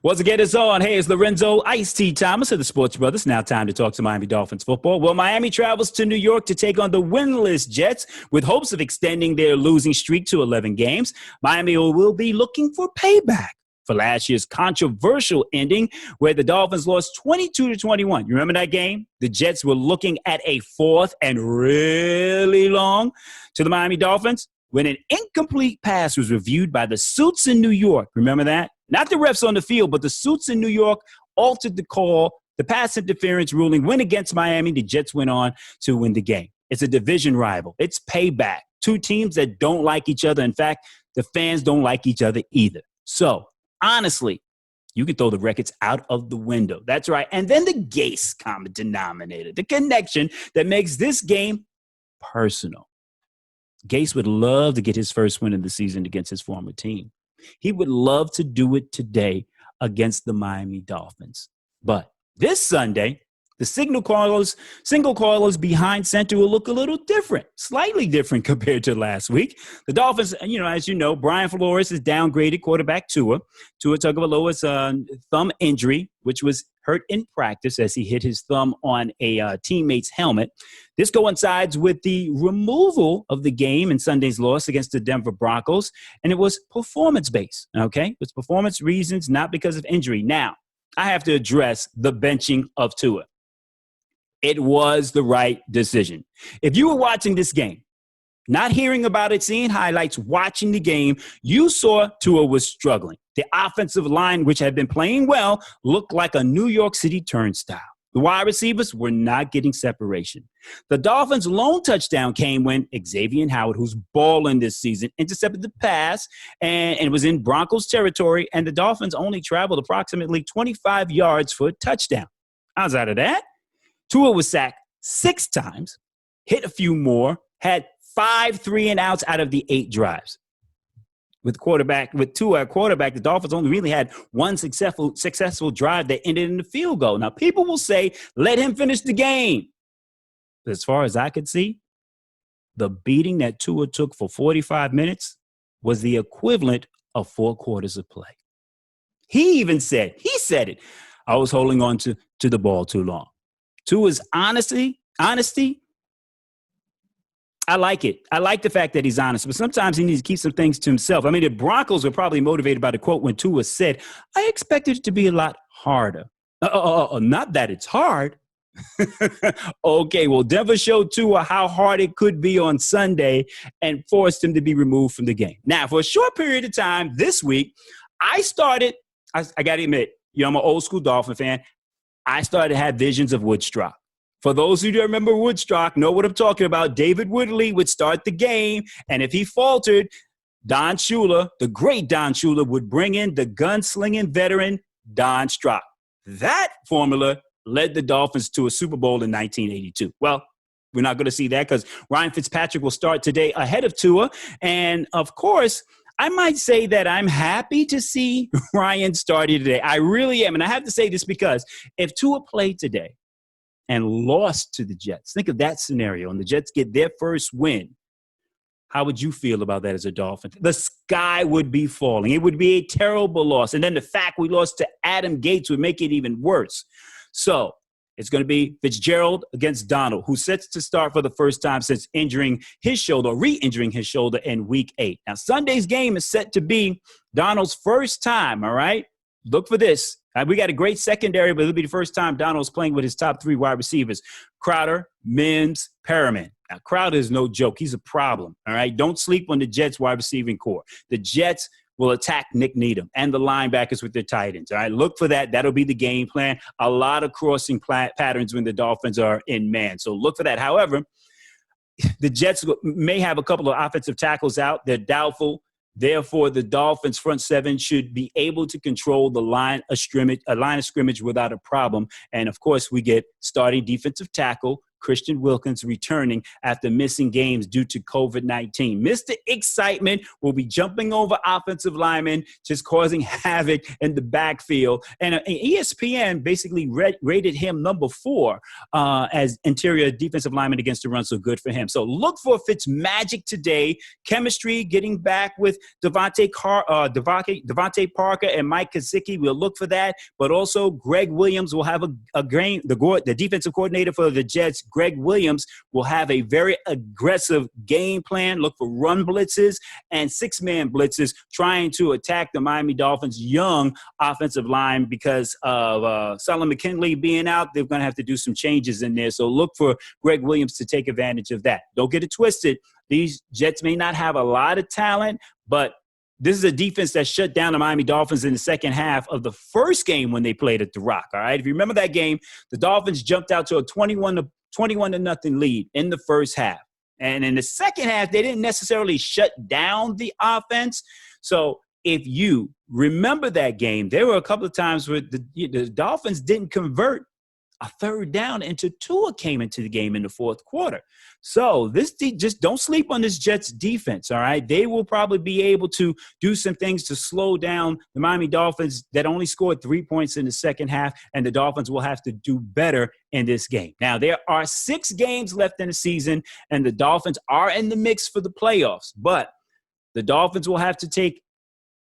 Once again, it's on. Hey, it's Lorenzo, Ice-T Thomas of the Sports Brothers. Now time to talk to Miami Dolphins football. Well, Miami travels to New York to take on the winless Jets with hopes of extending their losing streak to 11 games. Miami will be looking for payback for last year's controversial ending where the Dolphins lost 22-21. You remember that game? The Jets were looking at a fourth and really long to the Miami Dolphins when an incomplete pass was reviewed by the suits in New York. Remember that? Not the refs on the field, but the suits in New York altered the call. The pass interference ruling went against Miami. The Jets went on to win the game. It's a division rival. It's payback. Two teams that don't like each other. In fact, the fans don't like each other either. So, honestly, you can throw the records out of the window. That's right. And then the Gase common denominator, the connection that makes this game personal. Gase would love to get his first win of the season against his former team. He would love to do it today against the Miami Dolphins. But this Sunday, the single callers behind center will look a little different, slightly different compared to last week. The Dolphins, as you know, Brian Flores has downgraded quarterback Tua Tagovailoa's thumb injury, which was hurt in practice as he hit his thumb on a teammate's helmet. This coincides with the removal of the game in Sunday's loss against the Denver Broncos, and it was performance-based, okay? It was performance reasons, not because of injury. Now, I have to address the benching of Tua. It was the right decision. If you were watching this game, not hearing about it, seeing highlights, watching the game, you saw Tua was struggling. The offensive line, which had been playing well, looked like a New York City turnstile. The wide receivers were not getting separation. The Dolphins' lone touchdown came when Xavier Howard, who's balling this season, intercepted the pass, and it was in Broncos territory, and the Dolphins only traveled approximately 25 yards for a touchdown. Outside of that, Tua was sacked 6 times, hit a few more, had 5 3-and-outs out of the 8 drives. With Tua at quarterback, the Dolphins only really had one successful drive that ended in a field goal. Now, people will say, let him finish the game. But as far as I could see, the beating that Tua took for 45 minutes was the equivalent of 4 quarters of play. He said it, I was holding on to the ball too long. Tua's honesty, I like it. I like the fact that he's honest, but sometimes he needs to keep some things to himself. I mean, the Broncos were probably motivated by the quote when Tua said, I expected it to be a lot harder. Not that it's hard. Okay, well, Denver showed Tua how hard it could be on Sunday and forced him to be removed from the game. Now, for a short period of time this week, I got to admit, I'm an old school Dolphin fan. I started to have visions of Woodstock. For those who don't remember Woodstock, know what I'm talking about. David Woodley would start the game, and if he faltered, Don Shula, the great Don Shula, would bring in the gunslinging veteran Don Strock. That formula led the Dolphins to a Super Bowl in 1982. Well, we're not going to see that because Ryan Fitzpatrick will start today ahead of Tua. And, of course, I might say that I'm happy to see Ryan starting today. I really am. And I have to say this because if Tua played today and lost to the Jets, think of that scenario, and the Jets get their first win, how would you feel about that as a Dolphin? The sky would be falling. It would be a terrible loss. And then the fact we lost to Adam Gates would make it even worse. So it's going to be Fitzgerald against Donald, who sets to start for the first time since re-injuring his shoulder in Week 8. Now, Sunday's game is set to be Donald's first time, all right? Look for this. We got a great secondary, but it'll be the first time Donald's playing with his top 3 wide receivers, Crowder, Mims, Perriman. Now, Crowder is no joke. He's a problem, all right? Don't sleep on the Jets wide receiving core. The Jets will attack Nick Needham and the linebackers with their tight ends, all right? Look for that. That'll be the game plan. A lot of crossing patterns when the Dolphins are in man. So look for that. However, the Jets may have a couple of offensive tackles out. They're doubtful. Therefore, the Dolphins' front 7 should be able to control the line of scrimmage without a problem. And, of course, we get starting defensive tackle Christian Wilkins returning after missing games due to COVID-19. Mr. Excitement will be jumping over offensive linemen, just causing havoc in the backfield. And ESPN basically rated him number 4 as interior defensive lineman against the run, so good for him. So look for Fitzmagic today. Chemistry getting back with Devontae Parker and Mike Gesicki. We'll look for that. But also Greg Williams will have the defensive coordinator for the Jets, Greg Williams, will have a very aggressive game plan. Look for run blitzes and 6-man blitzes trying to attack the Miami Dolphins' young offensive line because of Solomon McKinley being out. They're going to have to do some changes in there. So look for Greg Williams to take advantage of that. Don't get it twisted. These Jets may not have a lot of talent, but this is a defense that shut down the Miami Dolphins in the second half of the first game when they played at The Rock. All right. If you remember that game, the Dolphins jumped out to a 21-0 lead in the first half. And in the second half, they didn't necessarily shut down the offense. So if you remember that game, there were a couple of times where the Dolphins didn't convert a third down until Tua came into the game in the fourth quarter. So just don't sleep on this Jets defense, all right? They will probably be able to do some things to slow down the Miami Dolphins that only scored 3 points in the second half, and the Dolphins will have to do better in this game. Now, there are 6 games left in the season, and the Dolphins are in the mix for the playoffs, but the Dolphins will have to take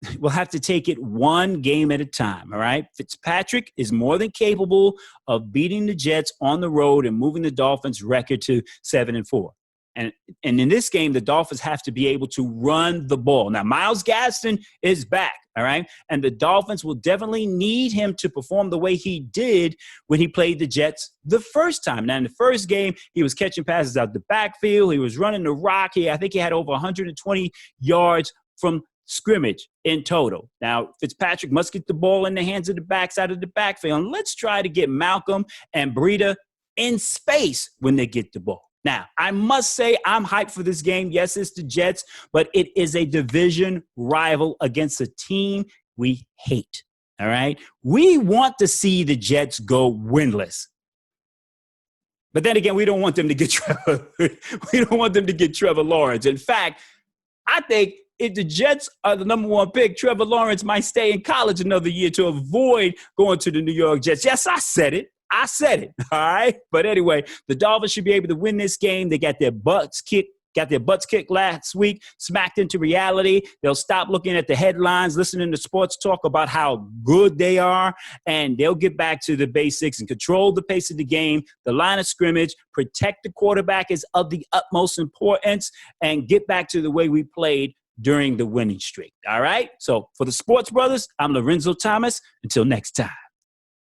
it one game at a time, all right? Fitzpatrick is more than capable of beating the Jets on the road and moving the Dolphins' record to 7-4. And in this game, the Dolphins have to be able to run the ball. Now, Myles Gaston is back, all right? And the Dolphins will definitely need him to perform the way he did when he played the Jets the first time. Now, in the first game, he was catching passes out the backfield. He was running the rock. I think he had over 120 yards from scrimmage in total. Now, Fitzpatrick must get the ball in the hands of the backs out of the backfield. And let's try to get Malcolm and Breida in space when they get the ball. Now, I must say I'm hyped for this game. Yes, it's the Jets, but it is a division rival against a team we hate. All right? We want to see the Jets go winless. But then again, we don't want them to get Trevor Lawrence. In fact, I think if the Jets are the number 1 pick, Trevor Lawrence might stay in college another year to avoid going to the New York Jets. Yes, I said it. All right. But anyway, the Dolphins should be able to win this game. They got their butts kicked last week, smacked into reality. They'll stop looking at the headlines, listening to sports talk about how good they are, and they'll get back to the basics and control the pace of the game, the line of scrimmage, protect the quarterback is of the utmost importance, and get back to the way we played during the winning streak. All right? So for the Sports Brothers, I'm Lorenzo Thomas. Until next time.